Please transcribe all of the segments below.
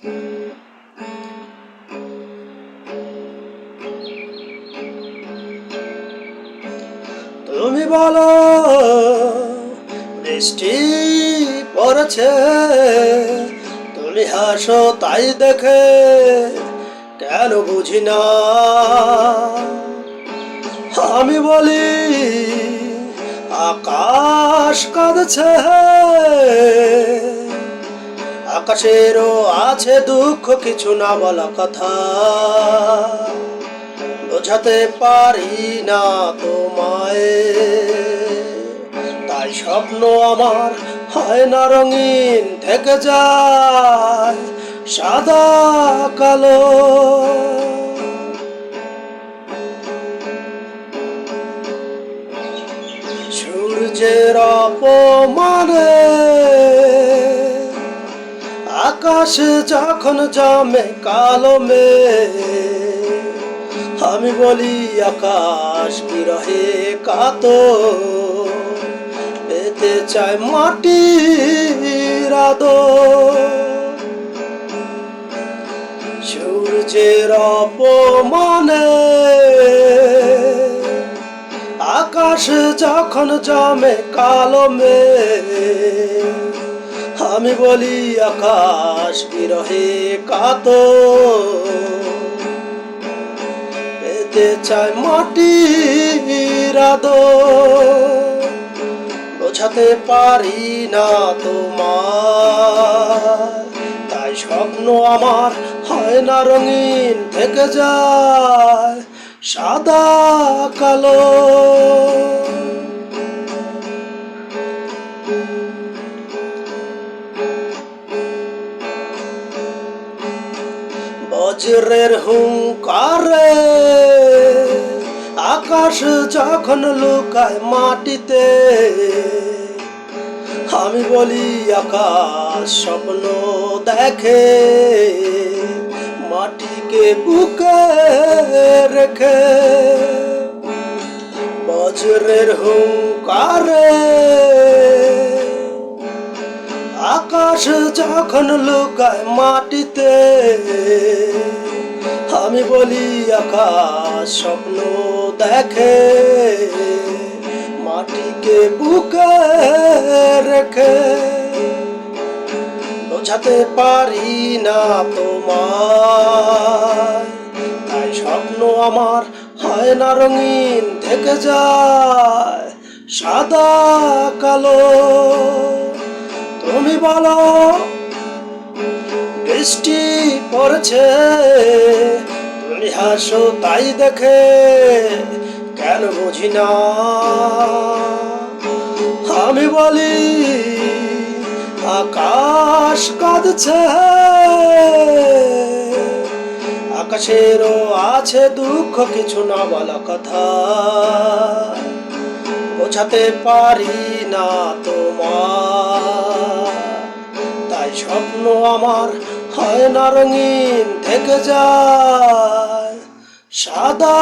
তুমি বলো বৃষ্টি পড়েছে, তুমি হাসো তাই দেখে কেন বুঝি না। আমি বলি আকাশ কাঁদছে, আকাশেরও আছে দুঃখ, কিছু না বলা কথা বোঝাতে পারি না তোমায়। তাই স্বপ্ন আমার হয় না রঙিন, থেকে যায় সাদা কালো। সূর্যের অপমানে আকাশ যখন জমে কালো মেঘ, আমি বলি আকাশ বিরহে কাতর, পেতে চায় মাটির আদর। সূর্যের অপমানে আকাশ যখন জমে কালো মেঘ, আমি বলি আকাশ বিরহে কাতর, পেতে চায় মাটির আদর। বোঝাতে পারি না তোমার, তাই স্বপ্ন আমার হয় না রঙিন, থেকে যায় সাদা কালো। বজ্রের হুঙ্কারে আকাশ যখন লুকায় মাটিতে, আমি বলি আকাশ স্বপ্ন দেখে মাটিকে বুকে রেখে। বজ্রের হুঙ্কারে আকাশ যখন লুকায় মাটিতে, আমি বলি আকাশ স্বপ্ন দেখে মাটিকে বুকে রেখে। বোঝাতে পারি না তোমার, তাই স্বপ্ন আমার হয় না রঙিন, থেকে যায় সাদা কালো। তুমি বলো বৃষ্টি পড়েছে, তুমি হাসো তাই দেখে কেন বুঝি না। আমি বলি আকাশ কাঁদছে, আকাশেরও আছে দুঃখ, কিছু না বলা কথা বোঝাতে পারি না তোমার। তাই স্বপ্ন আমার হয় না রঙিন, থেকে যায় সাদা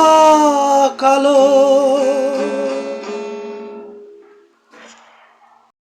কালো।